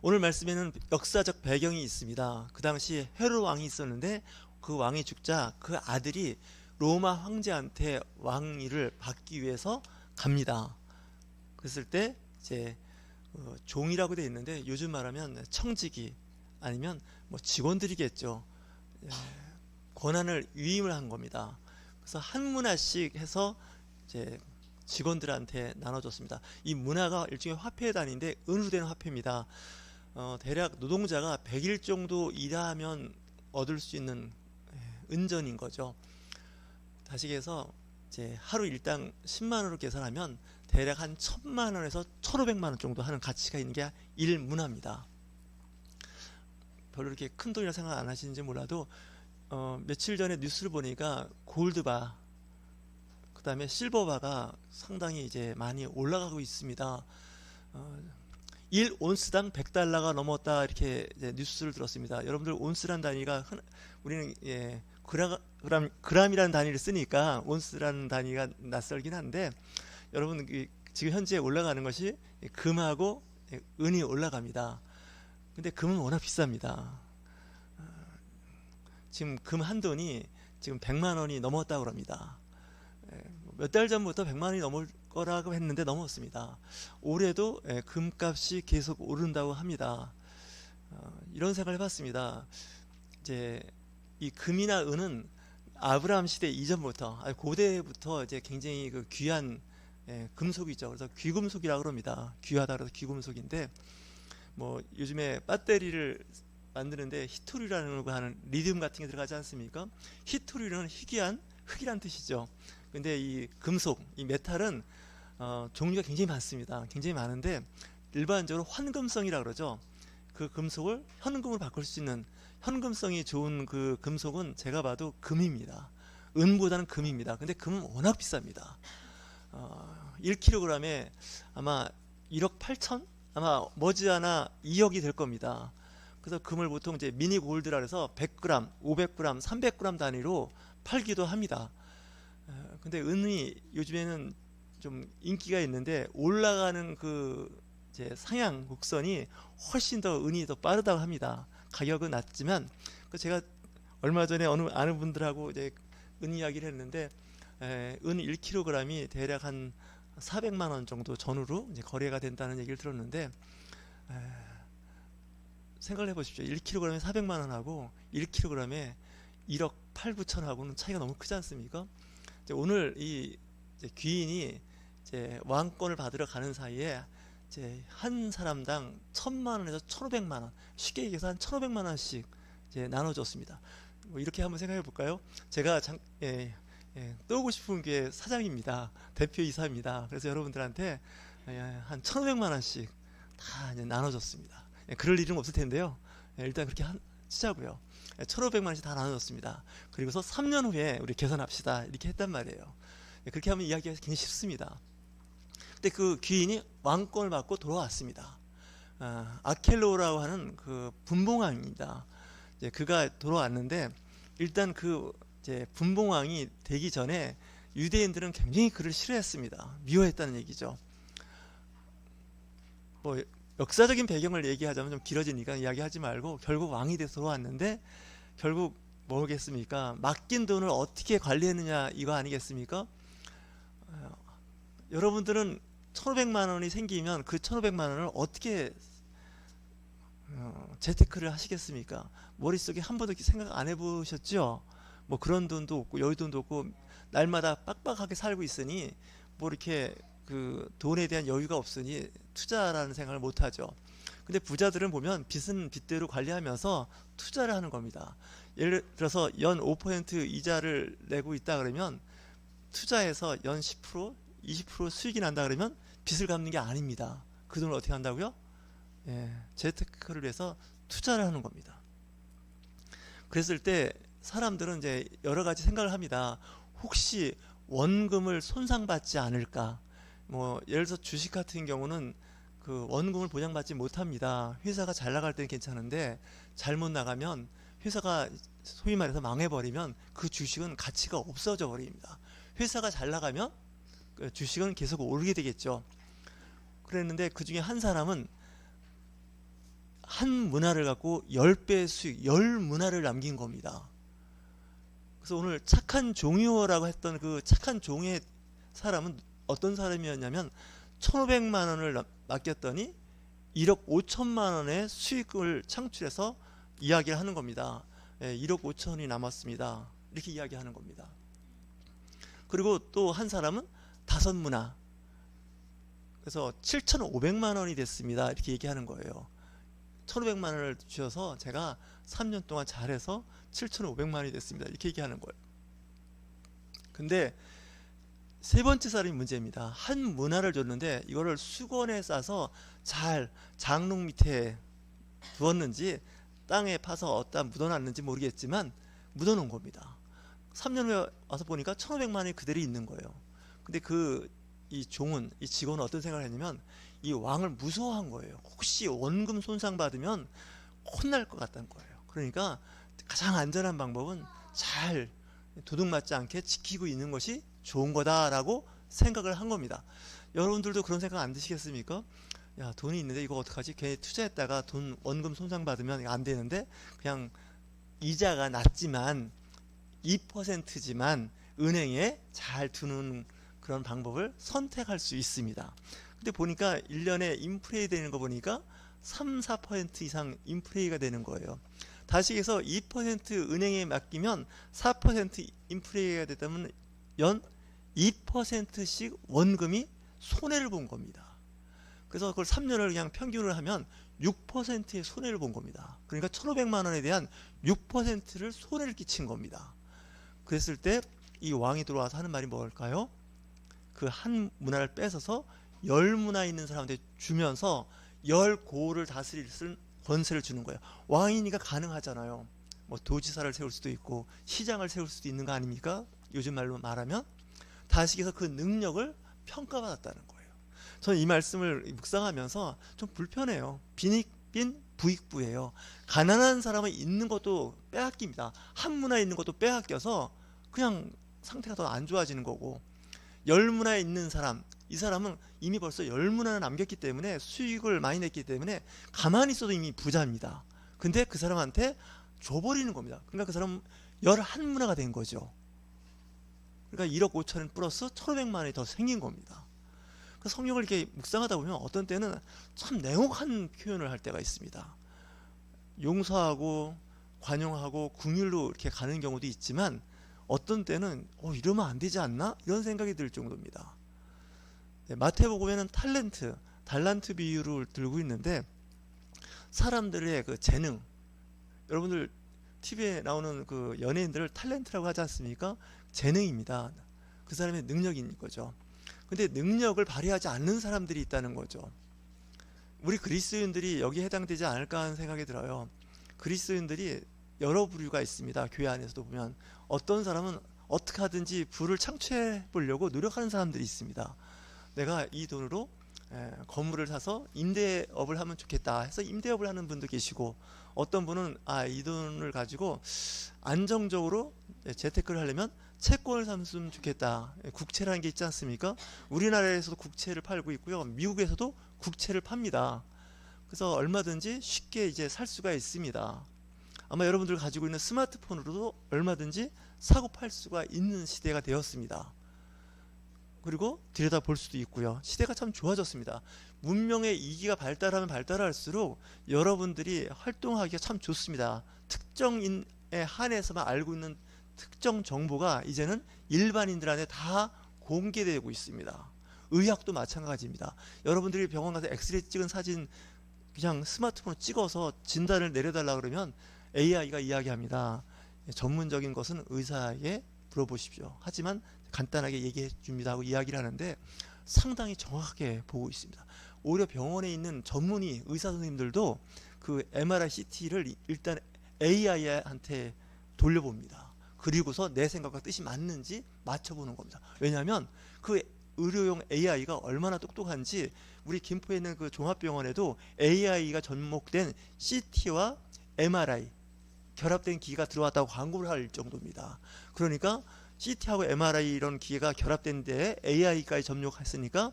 오늘 말씀에는 역사적 배경이 있습니다. 그 당시 헤롯 왕이 있었는데 그 왕이 죽자 그 아들이 로마 황제한테 왕위를 받기 위해서 갑니다. 그랬을 때 이제 종이라고 되어 있는데 요즘 말하면 청지기 아니면 뭐 직원들이겠죠. 예, 권한을 위임을 한 겁니다. 그래서 한 문화씩 해서 이제 직원들한테 나눠줬습니다. 이 문화가 일종의 화폐의 단위인데 은으로 화폐입니다. 대략 노동자가 100일 정도 일하면 얻을 수 있는 은전인 거죠. 다시 해서 이제 하루 일당 10만 원으로 계산하면 대략 한 1000만 원에서 1500만 원 정도 하는 가치가 있는 게 일문화입니다. 별로 이렇게 큰 돈이라 생각 안 하시는지 몰라도 며칠 전에 뉴스를 보니까 골드바 그 다음에 실버바가 상당히 이제 많이 올라가고 있습니다. 1온스당 100달러가 넘었다 이렇게 이제 뉴스를 들었습니다. 여러분들 온스란 단위가 우리는 그람이라는 단위를 쓰니까 온스라는 단위가 낯설긴 한데 여러분 지금 현재 올라가는 것이 금하고 은이 올라갑니다. 근데 금은 워낙 비쌉니다. 지금 금 한 돈이 지금 100만 원이 넘었다고 합니다. 몇 달 전부터 100만 원이 넘을 거라고 했는데 넘었습니다. 올해도 금값이 계속 오른다고 합니다. 이런 생각을 해봤습니다. 이제 이 금이나 은은 아브라함 시대 이전부터 고대부터 이제 굉장히 그 귀한 금속이죠. 그래서 귀금속이라고 합니다. 귀하다 그래서 귀금속인데 뭐 요즘에 배터리를 만드는데 히토류라는 거 하는 리튬 같은 게 들어가지 않습니까? 히토류는 희귀한 흙이란 뜻이죠. 근데 이 금속, 이 메탈은 종류가 굉장히 많습니다. 굉장히 많은데 일반적으로 환금성이라 그러죠. 그 금속을 현금으로 바꿀 수 있는 현금성이 좋은 그 금속은 제가 봐도 금입니다. 은보다는 금입니다. 근데 금은 워낙 비쌉니다. 1kg에 아마 1억 8천? 아마 머지않아 2억이 될 겁니다. 그래서 금을 보통 이제 미니 골드라 해서 100g, 500g, 300g 단위로 팔기도 합니다. 근데 은이 요즘에는 좀 인기가 있는데 올라가는 그 이제 상향 곡선이 훨씬 더 은이 더 빠르다고 합니다. 가격은 낮지만 제가 얼마 전에 어느 아는 분들하고 이제 은 이야기를 했는데 은 1kg이 대략 한 400만 원 정도 전후로 이제 거래가 된다는 얘기를 들었는데 생각을 해보십시오. 1kg에 400만 원하고 1kg에 1억 8, 9천하고는 차이가 너무 크지 않습니까? 오늘 이 귀인이 이제 왕권을 받으러 가는 사이에 이제 한 사람당 1000만 원에서 1500만 원, 쉽게 얘기해서 한 1500만 원씩 이제 나눠줬습니다. 뭐 이렇게 한번 생각해 볼까요? 제가 떠오고 싶은 게 사장입니다. 대표이사입니다. 그래서 여러분들한테 한 1500만 원씩 다 이제 나눠줬습니다. 그럴 일은 없을 텐데요. 일단 그렇게 치자고요. 1500만 원씩 다 나눠줬습니다. 그리고서 3년 후에 우리 계산합시다. 이렇게 했단 말이에요. 그렇게 하면 이야기가 굉장히 쉽습니다. 근데 그 귀인이 왕권을 받고 돌아왔습니다. 아켈로라고 하는 그 분봉왕입니다. 이제 그가 돌아왔는데 일단 그 이제 분봉왕이 되기 전에 유대인들은 굉장히 그를 싫어했습니다. 미워했다는 얘기죠. 뭐 역사적인 배경을 얘기하자면 좀 길어지니까 이야기하지 말고 결국 왕이 돼서 돌아왔는데 결국 뭐겠습니까? 맡긴 돈을 어떻게 관리했느냐 이거 아니겠습니까? 여러분들은 1500만 원이 생기면 그 1500만 원을 어떻게 재테크를 하시겠습니까? 머릿속에 한 번도 생각 안 해보셨죠? 뭐 그런 돈도 없고 여유 돈도 없고 날마다 빡빡하게 살고 있으니 뭐 이렇게 그 돈에 대한 여유가 없으니 투자라는 생각을 못 하죠. 근데 부자들은 보면 빚은 빚대로 관리하면서 투자를 하는 겁니다. 예를 들어서 연 5% 이자를 내고 있다 그러면 투자해서 연 10%, 20% 수익이 난다 그러면 빚을 갚는 게 아닙니다. 그 돈을 어떻게 한다고요? 재테크를 해서 투자를 하는 겁니다. 그랬을 때 사람들은 이제 여러 가지 생각을 합니다. 혹시 원금을 손상받지 않을까? 뭐 예를 들어서 주식 같은 경우는 그 원금을 보장받지 못합니다. 회사가 잘 나갈 때는 괜찮은데 잘못 나가면 회사가 소위 말해서 망해버리면 그 주식은 가치가 없어져 버립니다. 회사가 잘 나가면 그 주식은 계속 오르게 되겠죠. 그랬는데 그 중에 한 사람은 한 문화를 갖고 10배의 수익, 10문화를 남긴 겁니다. 그래서 오늘 착한 종이호라고 했던 그 착한 종의 사람은 어떤 사람이었냐면 1,500만 원을 맡겼더니 1억 5천만 원의 수익을 창출해서 이야기를 하는 겁니다. 1억 5천이 남았습니다. 이렇게 이야기하는 겁니다. 그리고 또 한 사람은 5문화, 그래서 7,500만 원이 됐습니다. 이렇게 얘기하는 거예요. 1,500만 원을 주셔서 제가 3년 동안 잘해서 7,500만 원이 됐습니다. 이렇게 얘기하는 거예요. 근데 세 번째 사람이 문제입니다. 한 문화를 줬는데 이거를 수건에 싸서 잘 장롱 밑에 두었는지 땅에 파서 어디다 묻어놨는지 모르겠지만 묻어놓은 겁니다. 3년 후에 와서 보니까 1,500만 원이 그대로 있는 거예요. 근데 이 종은, 이 직원은 어떤 생각을 했냐면 이 왕을 무서워한 거예요. 혹시 원금 손상받으면 혼날 것 같다는 거예요. 그러니까 가장 안전한 방법은 잘 도둑맞지 않게 지키고 있는 것이 좋은 거다라고 생각을 한 겁니다. 여러분들도 그런 생각 안 드시겠습니까? 야, 돈이 있는데 이거 어떡하지? 괜히 투자했다가 돈 원금 손상받으면 안 되는데 그냥 이자가 낮지만 2%지만 은행에 잘 두는 그런 방법을 선택할 수 있습니다. 근데 보니까 1년에 인플레이 되는 거 보니까 3, 4% 이상 인플레이가 되는 거예요. 다시 해서 2% 은행에 맡기면 4% 인플레이가 됐다면 연 2%씩 원금이 손해를 본 겁니다. 그래서 그걸 3년을 그냥 평균을 하면 6%의 손해를 본 겁니다. 그러니까 1,500만 원에 대한 6%를 손해를 끼친 겁니다. 그랬을 때 이 왕이 들어와서 하는 말이 뭘까요? 그 한 문화를 뺏어서 10문화 있는 사람한테 주면서 10고을을 다스릴 권세를 주는 거예요. 왕이니까 가능하잖아요. 뭐 도지사를 세울 수도 있고 시장을 세울 수도 있는 거 아닙니까? 요즘 말로 말하면 다시해서 그 능력을 평가받았다는 거예요. 저는 이 말씀을 묵상하면서 좀 불편해요. 빈익빈 부익부예요. 가난한 사람은 있는 것도 빼앗깁니다. 한 문화에 있는 것도 빼앗겨서 그냥 상태가 더 안 좋아지는 거고, 10문화에 있는 사람, 이 사람은 이미 벌써 10문화를 남겼기 때문에 수익을 많이 냈기 때문에 가만히 있어도 이미 부자입니다. 근데 그 사람한테 줘버리는 겁니다. 그러니까 그 사람은 11문화가 된 거죠. 그러니까 1억 5천 플러스 1,500만 원이 더 생긴 겁니다. 그 성경을 이렇게 묵상하다 보면 어떤 때는 참 냉혹한 표현을 할 때가 있습니다. 용서하고 관용하고 긍휼로 이렇게 가는 경우도 있지만 어떤 때는 이러면 안 되지 않나? 이런 생각이 들 정도입니다. 마태복음에는 달란트 비유를 들고 있는데 사람들의 그 재능, 여러분들 TV에 나오는 그 연예인들을 탤런트라고 하지 않습니까? 재능입니다. 그 사람의 능력인 거죠. 근데 능력을 발휘하지 않는 사람들이 있다는 거죠. 우리 그리스도인들이 여기에 해당되지 않을까 하는 생각이 들어요. 그리스도인들이 여러 부류가 있습니다. 교회 안에서도 보면 어떤 사람은 어떻게 하든지 부를 창출해 보려고 노력하는 사람들이 있습니다. 내가 이 돈으로 건물을 사서 임대업을 하면 좋겠다 해서 임대업을 하는 분도 계시고, 어떤 분은 이 돈을 가지고 안정적으로 재테크를 하려면 채권을 삼으면 좋겠다. 국채라는 게 있지 않습니까? 우리나라에서도 국채를 팔고 있고요. 미국에서도 국채를 팝니다. 그래서 얼마든지 쉽게 이제 살 수가 있습니다. 아마 여러분들 가지고 있는 스마트폰으로도 얼마든지 사고 팔 수가 있는 시대가 되었습니다. 그리고 들여다볼 수도 있고요. 시대가 참 좋아졌습니다. 문명의 이기가 발달하면 발달할수록 여러분들이 활동하기가 참 좋습니다. 특정인에 한해서만 알고 있는 특정 정보가 이제는 일반인들한테 다 공개되고 있습니다. 의학도 마찬가지입니다. 여러분들이 병원 가서 엑스레이 찍은 사진 그냥 스마트폰으로 찍어서 진단을 내려달라 그러면 AI가 이야기합니다. 전문적인 것은 의사에게 물어보십시오. 하지만 간단하게 얘기해 줍니다 하고 이야기를 하는데 상당히 정확하게 보고 있습니다. 오히려 병원에 있는 전문의 의사 선생님들도 그 MRI, CT를 일단 AI한테 돌려봅니다. 그리고서 내 생각과 뜻이 맞는지 맞춰보는 겁니다. 왜냐하면 그 의료용 AI가 얼마나 똑똑한지 우리 김포에 있는 그 종합병원에도 AI가 접목된 CT와 MRI 결합된 기기가 들어왔다고 광고를 할 정도입니다. 그러니까 CT하고 MRI 이런 기계가 결합된 데에 AI까지 접목했으니까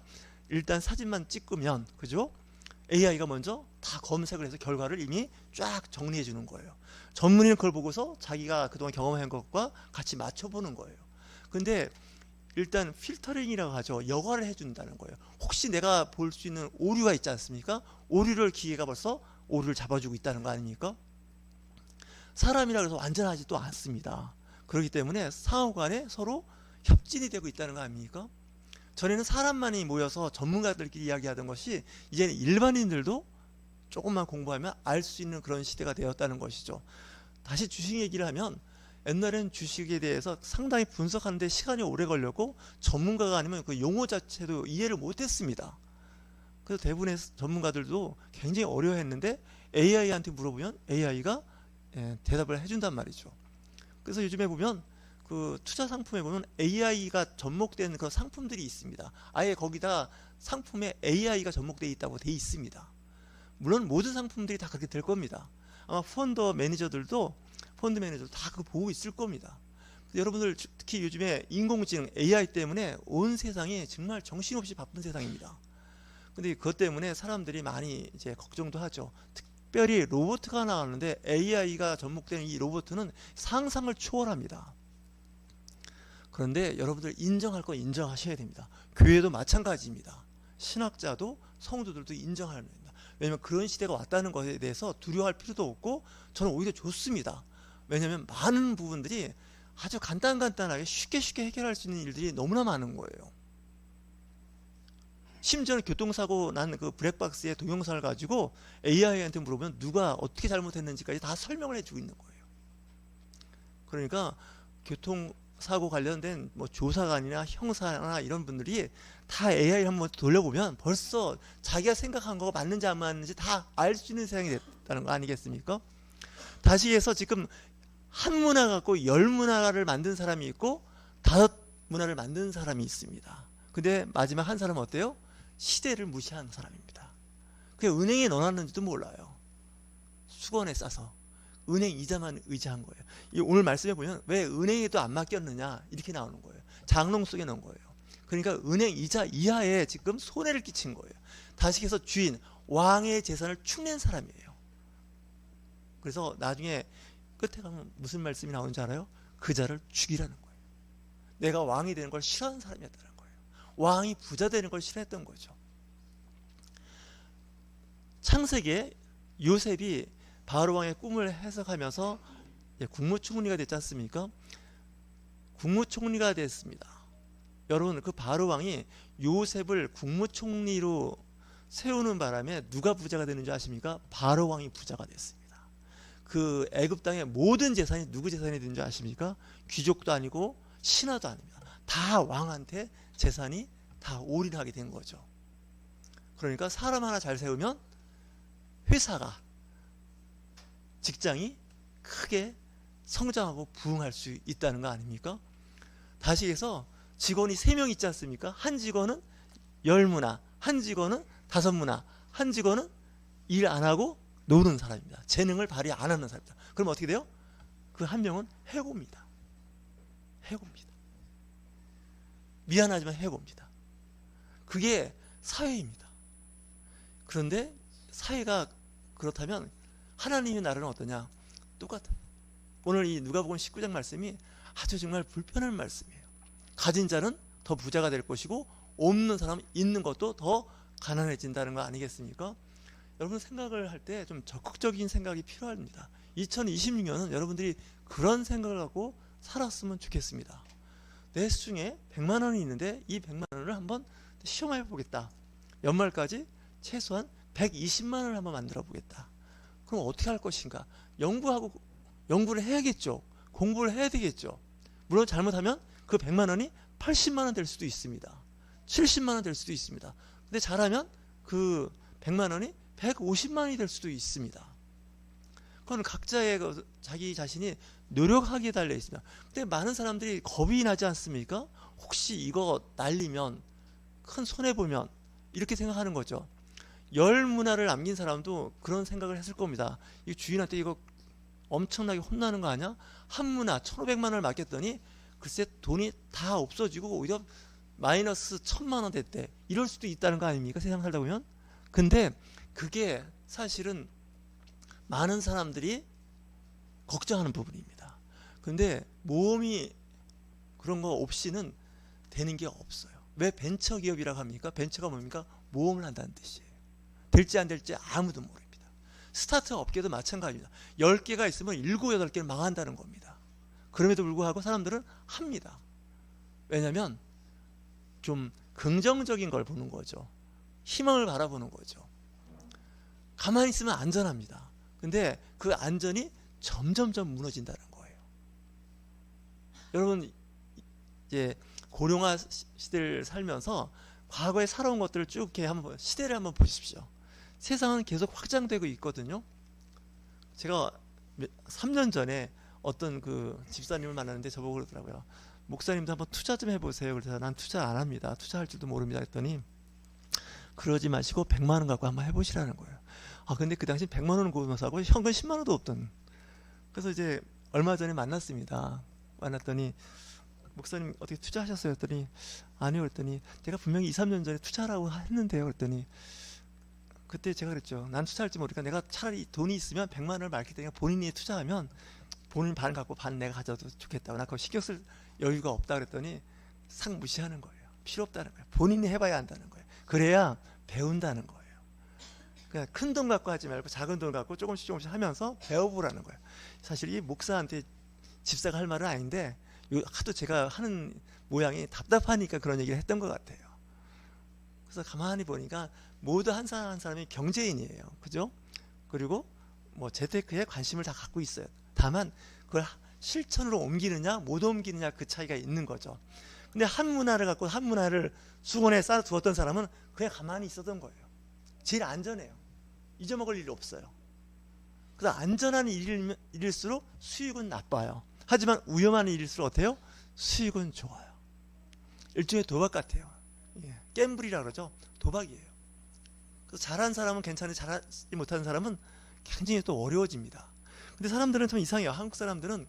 일단 사진만 찍으면, 그죠? AI가 먼저 다 검색을 해서 결과를 이미 쫙 정리해 주는 거예요. 전문의는 그걸 보고서 자기가 그동안 경험한 것과 같이 맞춰보는 거예요. 근데 일단 필터링이라고 하죠. 여과를 해준다는 거예요. 혹시 내가 볼 수 있는 오류가 있지 않습니까? 오류를 기계가 벌써 오류를 잡아주고 있다는 거 아닙니까? 사람이라 해서 완전하지도 않습니다. 그렇기 때문에 상호 간에 서로 협진이 되고 있다는 거 아닙니까? 전에는 사람만이 모여서 전문가들끼리 이야기하던 것이 이제는 일반인들도 조금만 공부하면 알 수 있는 그런 시대가 되었다는 것이죠. 다시 주식 얘기를 하면 옛날엔 주식에 대해서 상당히 분석하는데 시간이 오래 걸렸고 전문가가 아니면 그 용어 자체도 이해를 못했습니다. 그래서 대부분의 전문가들도 굉장히 어려워했는데 AI한테 물어보면 AI가 대답을 해준단 말이죠. 그래서 요즘에 보면 그 투자 상품에 보면 AI가 접목된 그 상품들이 있습니다. 아예 거기다 상품에 AI가 접목되어 있다고 돼 있습니다. 물론 모든 상품들이 다 그렇게 될 겁니다. 아마 펀드 매니저도 다 그거 보고 있을 겁니다. 여러분들 특히 요즘에 인공지능 AI 때문에 온 세상이 정말 정신없이 바쁜 세상입니다. 근데 그것 때문에 사람들이 많이 이제 걱정도 하죠. 특별히 로봇가 나왔는데 AI가 접목되는 이 로봇은 상상을 초월합니다. 그런데 여러분들 인정할 거 인정하셔야 됩니다. 교회도 마찬가지입니다. 신학자도 성도들도 인정해야 됩니다. 왜냐하면 그런 시대가 왔다는 것에 대해서 두려워할 필요도 없고 저는 오히려 좋습니다. 왜냐하면 많은 부분들이 아주 간단하게 쉽게 해결할 수 있는 일들이 너무나 많은 거예요. 심지어는 교통사고 난 그 블랙박스의 동영상을 가지고 AI한테 물어보면 누가 어떻게 잘못했는지까지 다 설명을 해주고 있는 거예요. 그러니까 교통사고 관련된 뭐 조사관이나 형사나 이런 분들이 다 AI 한번 돌려보면 벌써 자기가 생각한 거가 맞는지 안 맞는지 다 알 수 있는 세상이 됐다는 거 아니겠습니까? 다시 해서 지금 한 문화 갖고 열 문화를 만든 사람이 있고 다섯 문화를 만든 사람이 있습니다. 근데 마지막 한 사람은 어때요? 시대를 무시한 사람입니다. 그게 은행에 넣어놨는지도 몰라요. 수건에 싸서 은행 이자만 의지한 거예요. 오늘 말씀해 보면 왜 은행에도 안 맡겼느냐 이렇게 나오는 거예요. 장롱 속에 넣은 거예요. 그러니까 은행 이자 이하에 지금 손해를 끼친 거예요. 다시 해서 주인 왕의 재산을 축낸 사람이에요. 그래서 나중에 끝에 가면 무슨 말씀이 나오는지 알아요? 그 자를 죽이라는 거예요. 내가 왕이 되는 걸 싫어하는 사람이었다는 거예요. 왕이 부자 되는 걸 싫어했던 거죠. 창세기에 요셉이 바로왕의 꿈을 해석하면서 국무총리가 됐지 않습니까? 국무총리가 됐습니다. 여러분 그 바로왕이 요셉을 국무총리로 세우는 바람에 누가 부자가 되는지 아십니까? 바로왕이 부자가 됐습니다. 그 애굽 땅의 모든 재산이 누구 재산이 되는지 아십니까? 귀족도 아니고 신하도 아닙니다. 다 왕한테 재산이 다 올인하게 된 거죠. 그러니까 사람 하나 잘 세우면 회사가 직장이 크게 성장하고 부흥할 수 있다는 거 아닙니까? 다시 해서 직원이 3명 있지 않습니까? 한 직원은 10문화, 한 직원은 5문화, 한 직원은 일 안 하고 노는 사람입니다. 재능을 발휘 안 하는 사람입니다. 그럼 어떻게 돼요? 그 한 명은 해고입니다. 해고입니다. 미안하지만 해고입니다. 그게 사회입니다. 그런데 사회가 그렇다면 하나님의 나라는 어떠냐? 똑같아요. 오늘 이 누가복음 19장 말씀이 아주 정말 불편한 말씀이에요. 가진 자는 더 부자가 될 것이고 없는 사람 있는 것도 더 가난해진다는 거 아니겠습니까? 여러분 생각을 할 때 좀 적극적인 생각이 필요합니다. 2026년은 여러분들이 그런 생각을 갖고 살았으면 좋겠습니다. 내 수중에 100만 원이 있는데 이 100만 원을 한번 시험해 보겠다. 연말까지 최소한 120만 원을 한번 만들어 보겠다. 그럼 어떻게 할 것인가? 연구를 해야겠죠. 공부를 해야 되겠죠. 물론 잘못하면 그 100만 원이 80만 원 될 수도 있습니다. 70만 원 될 수도 있습니다. 근데 잘하면 그 100만 원이 150만 원이 될 수도 있습니다. 그건 각자의 자기 자신이 노력하기에 달려 있습니다. 근데 많은 사람들이 겁이 나지 않습니까? 혹시 이거 날리면 큰 손해보면 이렇게 생각하는 거죠. 열 문화를 남긴 사람도 그런 생각을 했을 겁니다. 이 주인한테 이거 엄청나게 혼나는 거 아니야? 한 문화 1,500만 원을 맡겼더니 글쎄 돈이 다 없어지고 오히려 마이너스 1,000만 원 됐대. 이럴 수도 있다는 거 아닙니까? 세상 살다 보면. 근데 그게 사실은 많은 사람들이 걱정하는 부분입니다. 근데 모험이 그런 거 없이는 되는 게 없어요. 왜 벤처기업이라고 합니까? 벤처가 뭡니까? 모험을 한다는 뜻이에요. 될지 안 될지 아무도 모릅니다. 스타트업 업계도 마찬가지입니다. 10개가 있으면 7, 8개는 망한다는 겁니다. 그럼에도 불구하고 사람들은 합니다. 왜냐하면 좀 긍정적인 걸 보는 거죠. 희망을 바라보는 거죠. 가만히 있으면 안전합니다. 근데 그 안전이 점점점 무너진다는 거예요. 여러분 이제 고령화 시대를 살면서 과거에 살아온 것들을 쭉 이렇게 한번 시대를 한번 보십시오. 세상은 계속 확장되고 있거든요. 제가 3년 전에 어떤 그 집사님을 만났는데 저보고 그러더라고요. 목사님도 한번 투자 좀 해보세요. 그래서 난 투자 안 합니다. 투자할 줄도 모릅니다. 했더니 그러지 마시고 100만 원 갖고 한번 해보시라는 거예요. 아 근데 그 당시 100만 원은 고면서하고 현금 10만 원도 없던. 그래서 이제 얼마 전에 만났습니다. 만났더니 목사님 어떻게 투자하셨어요? 했더니 아니요. 그랬더니 제가 분명히 2, 3년 전에 투자라고 했는데요. 그랬더니 그때 제가 그랬죠. 난 투자할지 모르니까 내가 차라리 돈이 있으면 100만 원을 말기 때문에 본인이 투자하면 본인 반 갖고 반 내가 가져도 좋겠다고. 나 그거 신경 쓸 여유가 없다 그랬더니 상 무시하는 거예요. 필요 없다는 거예요. 본인이 해봐야 한다는 거예요. 그래야 배운다는 거예요. 그냥 큰 돈 갖고 하지 말고 작은 돈 갖고 조금씩 조금씩 하면서 배워보라는 거예요. 사실 이 목사한테 집사가 할 말은 아닌데 하도 제가 하는 모양이 답답하니까 그런 얘기를 했던 것 같아요. 그래서 가만히 보니까 모두 한 사람 한 사람이 경제인이에요. 그죠? 그리고 뭐 재테크에 관심을 다 갖고 있어요. 다만 그걸 실천으로 옮기느냐 못 옮기느냐 그 차이가 있는 거죠. 근데 한 문화를 갖고 한 문화를 수건에 쌓아두었던 사람은 그냥 가만히 있었던 거예요. 제일 안전해요. 잊어먹을 일이 없어요. 그래서 안전한 일일수록 수익은 나빠요. 하지만 위험한 일일수록 어때요? 수익은 좋아요. 일종의 도박 같아요. 갬블이라 그러죠. 도박이에요. 그래서 잘한 사람은 괜찮은데 잘하지 못하는 사람은 굉장히 또 어려워집니다. 근데 사람들은 참 이상해요. 한국 사람들은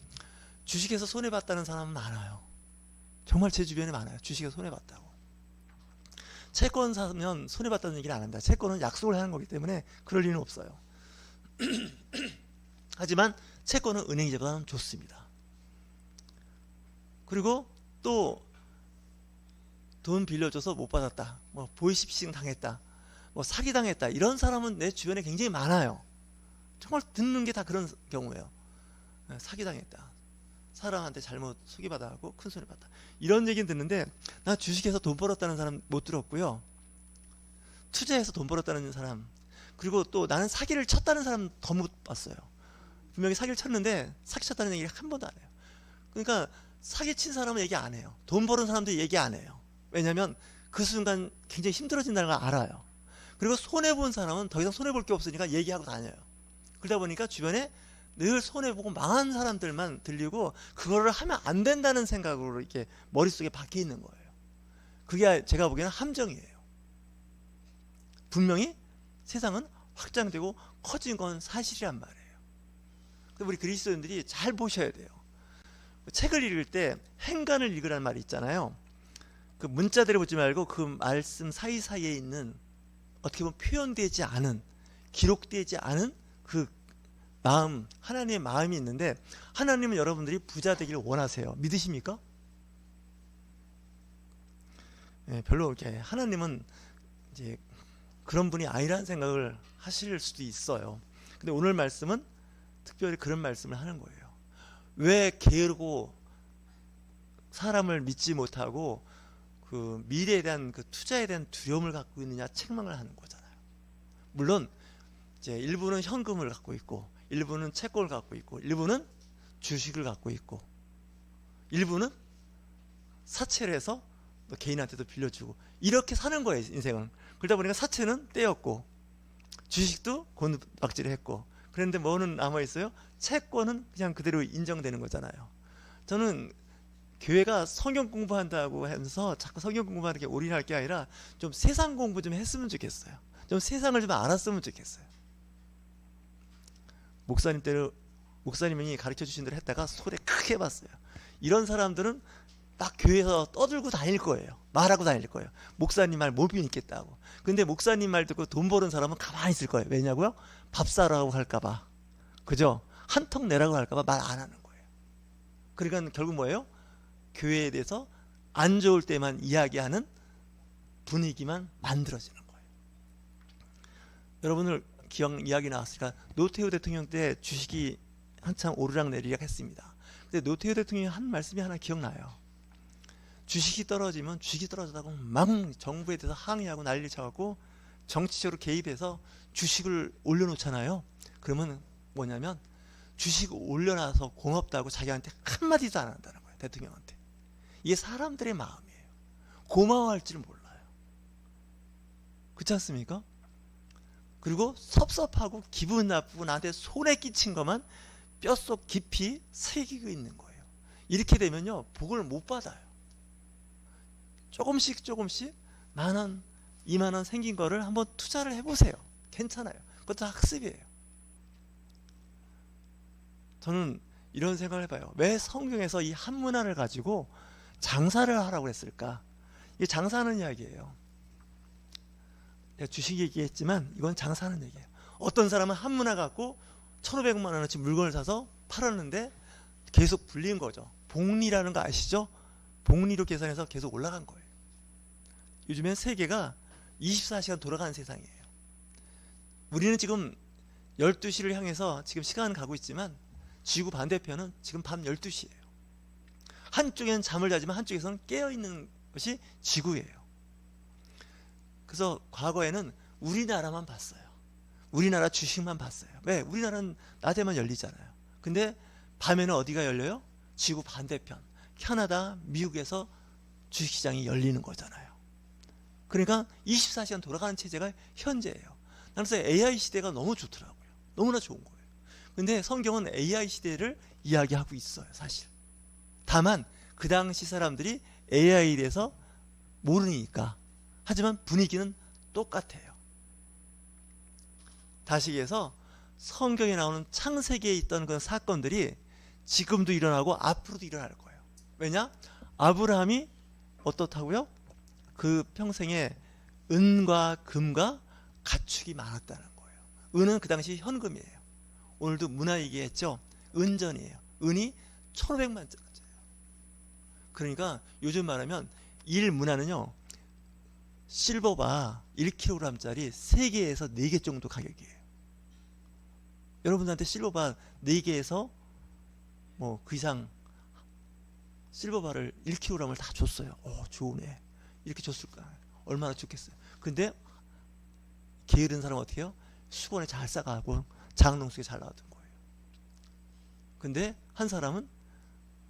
주식에서 손해봤다는 사람은 많아요. 정말 제 주변에 많아요. 주식에서 손해봤다고. 채권 사면 손해봤다는 얘기를 안 합니다. 채권은 약속을 하는 거기 때문에 그럴 리는 없어요. 하지만 채권은 은행이자보다는 좋습니다. 그리고 또 돈 빌려줘서 못 받았다, 뭐 보이스피싱 당했다, 뭐 사기 당했다, 이런 사람은 내 주변에 굉장히 많아요. 정말 듣는 게 다 그런 경우예요. 사기 당했다, 사람한테 잘못 소개받아하고 큰 손해 봤다, 이런 얘기는 듣는데 나 주식해서 돈 벌었다는 사람 못 들었고요. 투자해서 돈 벌었다는 사람, 그리고 또 나는 사기를 쳤다는 사람 더 못 봤어요. 분명히 사기를 쳤는데 사기 쳤다는 얘기를 한 번도 안 해요. 그러니까 사기 친 사람은 얘기 안 해요. 돈 버는 사람도 얘기 안 해요. 왜냐하면 그 순간 굉장히 힘들어진다는 걸 알아요. 그리고 손해본 사람은 더 이상 손해볼 게 없으니까 얘기하고 다녀요. 그러다 보니까 주변에 늘 손해보고 망한 사람들만 들리고 그거를 하면 안 된다는 생각으로 이렇게 머릿속에 박혀 있는 거예요. 그게 제가 보기에는 함정이에요. 분명히 세상은 확장되고 커진 건 사실이란 말이에요. 우리 그리스도인들이 잘 보셔야 돼요. 책을 읽을 때 행간을 읽으라는 말이 있잖아요. 그 문자대로 보지 말고 그 말씀 사이사이에 있는 어떻게 보면 표현되지 않은, 기록되지 않은 그 마음, 하나님의 마음이 있는데, 하나님은 여러분들이 부자 되기를 원하세요. 믿으십니까? 네, 별로 이렇게 하나님은 이제 그런 분이 아니라는 생각을 하실 수도 있어요. 근데 오늘 말씀은 특별히 그런 말씀을 하는 거예요. 왜 게으르고 사람을 믿지 못하고 그 미래에 대한 그 투자에 대한 두려움을 갖고 있느냐, 책망을 하는 거잖아요. 물론 이제 일부는 현금을 갖고 있고, 일부는 채권을 갖고 있고, 일부는 주식을 갖고 있고, 일부는 사채를 해서 또 개인한테도 빌려주고, 이렇게 사는 거예요, 인생은. 그러다 보니까 사채는 떼었고, 주식도 곤박지를 했고, 그런데 뭐는 남아있어요? 채권은 그냥 그대로 인정되는 거잖아요. 저는 교회가 성경 공부한다고 하면서 자꾸 성경 공부하는 게 올인할 게 아니라 좀 세상 공부 좀 했으면 좋겠어요. 좀 세상을 좀 알았으면 좋겠어요. 목사님이 가르쳐 주신 대로 했다가 손해 크게 봤어요. 이런 사람들은 막 교회에서 떠들고 다닐 거예요. 말하고 다닐 거예요. 목사님 말 못 믿겠다고. 근데 목사님 말 듣고 돈 버는 사람은 가만히 있을 거예요. 왜냐고요? 밥 사라고 할까봐. 그죠? 한턱 내라고 할까봐 말 안 하는 거예요. 그러니까 결국 뭐예요? 교회에 대해서 안 좋을 때만 이야기하는 분위기만 만들어지는 거예요. 여러분들 이야기 나왔으니까 노태우 대통령 때 주식이 한참 오르락 내리락 했습니다. 근데 노태우 대통령이 한 말씀이 하나 기억나요. 주식이 떨어지면 주식이 떨어졌다고 막 정부에 대해서 항의하고 난리 쳐갖고 정치적으로 개입해서 주식을 올려놓잖아요. 그러면 뭐냐면 주식 올려놔서 고맙다고 자기한테 한마디도 안 한다는 거예요. 대통령한테. 이게 사람들의 마음이에요. 고마워할 줄 몰라요. 그렇지 않습니까? 그리고 섭섭하고 기분 나쁘고 나한테 손해 끼친 것만 뼛속 깊이 새기고 있는 거예요. 이렇게 되면요, 복을 못 받아요. 조금씩 만원, 2만원 생긴 거를 한번 투자를 해보세요. 괜찮아요. 그것도 학습이에요. 저는 이런 생각을 해봐요. 왜 성경에서 이 한문화를 가지고 장사를 하라고 했을까? 이게 장사하는 이야기예요. 내가 주식 얘기했지만 이건 장사하는 얘기예요. 어떤 사람은 한문화 갖고 1,500만 원어치 물건을 사서 팔았는데 계속 불린 거죠. 복리라는 거 아시죠? 복리로 계산해서 계속 올라간 거예요. 요즘엔 세계가 24시간 돌아가는 세상이에요. 우리는 지금 12시를 향해서 지금 시간은 가고 있지만 지구 반대편은 지금 밤 12시예요. 한쪽에는 잠을 자지만 한쪽에서는 깨어있는 것이 지구예요. 그래서 과거에는 우리나라만 봤어요. 우리나라 주식만 봤어요. 왜? 우리나라는 낮에만 열리잖아요. 근데 밤에는 어디가 열려요? 지구 반대편 캐나다, 미국에서 주식시장이 열리는 거잖아요. 그러니까 24시간 돌아가는 체제가 현재예요. 그래서 AI 시대가 너무 좋더라고요. 너무나 좋은 거예요. 근데 성경은 AI 시대를 이야기하고 있어요, 사실. 다만 그 당시 사람들이 AI에 대해서 모르니까. 하지만 분위기는 똑같아요. 다시기해서 성경에 나오는 창세기에 있던 그런 사건들이 지금도 일어나고 앞으로도 일어날 거예요. 왜냐? 아브라함이 어떻다고요? 그 평생에 은과 금과 가축이 많았다는 거예요. 은은 그 당시 현금이에요. 오늘도 문화 얘기했죠. 은전이에요. 은이 1,500만짜리예요. 그러니까 요즘 말하면 일문화는요, 실버바 1kg짜리 3개에서 4개 정도 가격이에요. 여러분들한테 실버바 4개에서 뭐 그 이상 실버바를 1kg을 다 줬어요. 오, 좋으네. 이렇게 줬을까? 얼마나 좋겠어요. 근데 게으른 사람은 어떻게 해요? 수건에 잘 싸가고 장롱 속에 잘 놔둔 거예요. 근데 한 사람은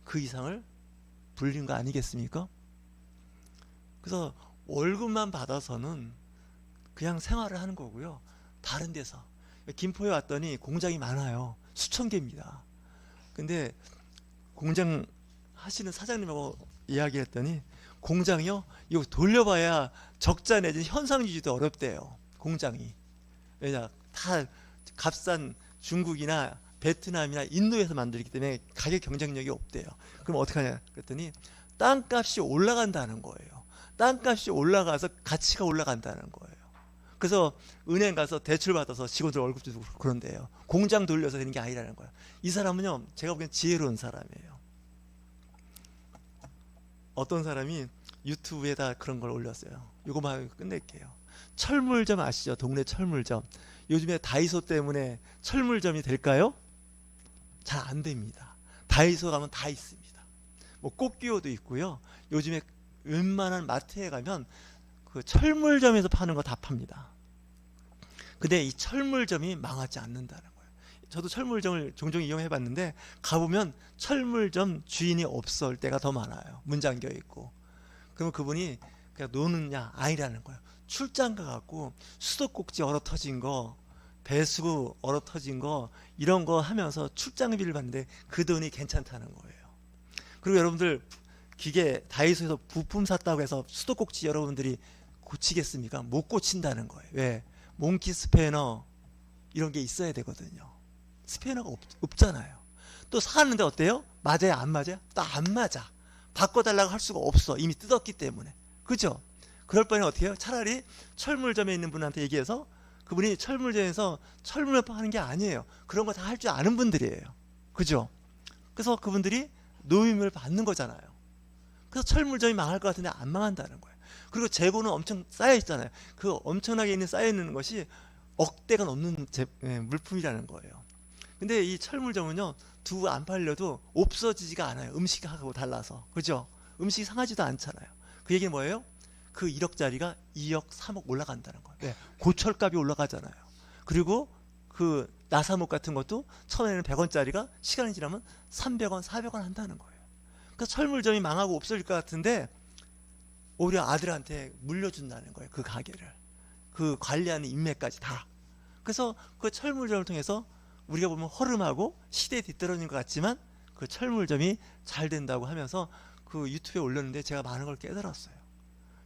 그 이상을 불린 거 아니겠습니까? 그래서 월급만 받아서는 그냥 생활을 하는 거고요. 다른 데서 김포에 왔더니 공장이 많아요. 수천 개입니다. 근데 공장 하시는 사장님하고 이야기했더니 공장이요? 이거 돌려봐야 적자 내지 현상 유지도 어렵대요. 공장이. 왜냐? 다 값싼 중국이나 베트남이나 인도에서 만들기 때문에 가격 경쟁력이 없대요. 그럼 어떻게 하냐? 그랬더니 땅값이 올라간다는 거예요. 땅값이 올라가서 가치가 올라간다는 거예요. 그래서 은행 가서 대출 받아서 직원들 월급 주고 그런데요. 공장 돌려서 되는 게 아니라는 거예요. 이 사람은요, 제가 보기엔 지혜로운 사람이에요. 어떤 사람이 유튜브에다 그런 걸 올렸어요. 이거만 하고 끝낼게요. 철물점 아시죠? 동네 철물점. 요즘에 다이소 때문에 철물점이 될까요? 잘 안 됩니다. 다이소 가면 다 있습니다. 뭐 꽃기호도 있고요. 요즘에 웬만한 마트에 가면 그 철물점에서 파는 거 다 팝니다. 근데 이 철물점이 망하지 않는다는 거예요. 저도 철물점을 종종 이용해 봤는데 가보면 철물점 주인이 없을 때가 더 많아요. 문 잠겨 있고. 그러면 그분이 그냥 노느냐? 아니라는 거예요. 출장 가갖고 수도꼭지 얼어 터진 거, 배수구 얼어 터진 거, 이런 거 하면서 출장비를 받는데 그 돈이 괜찮다는 거예요. 그리고 여러분들 기계 다이소에서 부품 샀다고 해서 수도꼭지 여러분들이 고치겠습니까? 못 고친다는 거예요. 왜? 몽키 스패너 이런 게 있어야 되거든요. 스패너가 없잖아요. 또 사는데 어때요? 맞아요? 안 맞아요? 또 안 맞아. 바꿔달라고 할 수가 없어. 이미 뜯었기 때문에. 그죠? 그럴 바에는 어떻게 해요? 차라리 철물점에 있는 분한테 얘기해서 그분이 철물점에서 철물 파는 게 아니에요. 그런 거 다 할 줄 아는 분들이에요. 그죠? 그래서 그분들이 노임을 받는 거잖아요. 그래서 철물점이 망할 것 같은데 안 망한다는 거예요. 그리고 재고는 엄청 쌓여 있잖아요. 그 엄청나게 있는 쌓여 있는 것이 억대가 넘는 물품이라는 거예요. 근데 이 철물점은요, 두고 안 팔려도 없어지지가 않아요. 음식하고 달라서. 그죠? 음식이 상하지도 않잖아요. 그 얘기는 뭐예요? 그 1억짜리가 2억, 3억 올라간다는 거예요. 네, 고철값이 올라가잖아요. 그리고 그 나사목 같은 것도 처음에는 100원짜리가 시간이 지나면 300원, 400원 한다는 거예요. 그러니까 철물점이 망하고 없어질 것 같은데 오히려 아들한테 물려준다는 거예요. 그 가게를. 그 관리하는 인맥까지 다. 그래서 그 철물점을 통해서 우리가 보면 허름하고 시대에 뒤떨어진 것 같지만 그 철물점이 잘 된다고 하면서 그 유튜브에 올렸는데 제가 많은 걸 깨달았어요.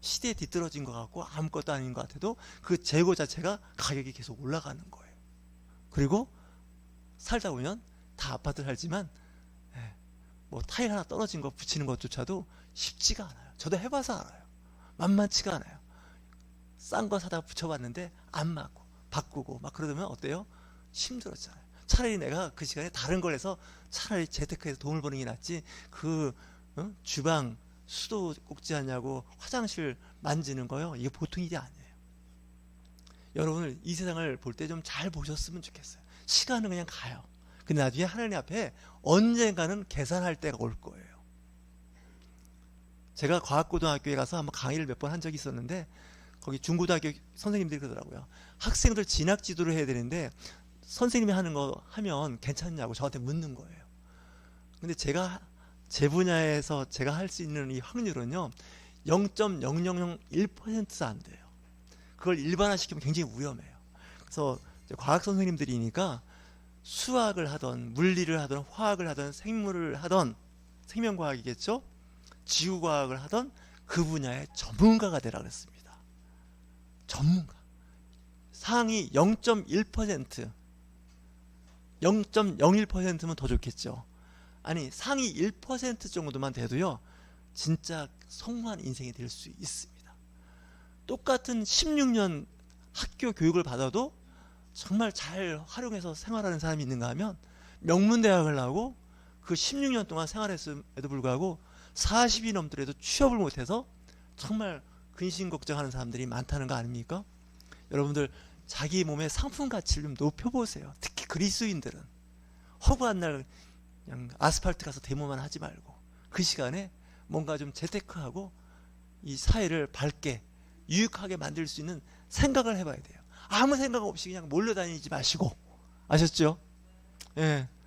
시대에 뒤떨어진 것 같고 아무것도 아닌 것 같아도 그 재고 자체가 가격이 계속 올라가는 거예요. 그리고 살다 보면 다 아파트 살지만 뭐 타일 하나 떨어진 거 붙이는 것조차도 쉽지가 않아요. 저도 해봐서 알아요. 만만치가 않아요. 싼 거 사다 붙여봤는데 안 맞고 바꾸고 막 그러면 어때요? 힘들었잖아요. 차라리 내가 그 시간에 다른 걸 해서 차라리 재테크해서 돈을 버는 게 낫지 그 주방 수도 꽂지 않냐고 화장실 만지는 거요. 이게 보통 일이 아니에요. 여러분을 이 세상을 볼 때 좀 잘 보셨으면 좋겠어요. 시간은 그냥 가요. 근데 나중에 하나님 앞에 언젠가는 계산할 때가 올 거예요. 제가 과학고등학교에 가서 한번 강의를 몇 번 한 적이 있었는데 거기 중고등학교 선생님들이 그러더라고요. 학생들 진학 지도를 해야 되는데 선생님이 하는 거 하면 괜찮냐고 저한테 묻는 거예요. 근데 제가 제 분야에서 제가 할 수 있는 이 확률은요 0.0001%도 안 돼요. 그걸 일반화시키면 굉장히 위험해요. 그래서 과학 선생님들이니까 수학을 하던 물리를 하던 화학을 하던 생물을 하던 생명과학이겠죠? 지구과학을 하던 그 분야의 전문가가 되라 그랬습니다. 전문가. 상위 0.1% 0.01%면 더 좋겠죠. 아니 상위 1% 정도만 돼도요 진짜 성공한 인생이 될 수 있습니다. 똑같은 16년 학교 교육을 받아도 정말 잘 활용해서 생활하는 사람이 있는가 하면 명문대학을 나오고 그 16년 동안 생활했음에도 불구하고 40이 넘더라도 취업을 못해서 정말 근심 걱정하는 사람들이 많다는 거 아닙니까? 여러분들 자기 몸의 상품 가치를 좀 높여보세요. 특히 그리스인들은 허구한 날 그냥 아스팔트 가서 데모만 하지 말고 그 시간에 뭔가 좀 재테크하고 이 사회를 밝게 유익하게 만들 수 있는 생각을 해봐야 돼요. 아무 생각 없이 그냥 몰려다니지 마시고 아셨죠? 예.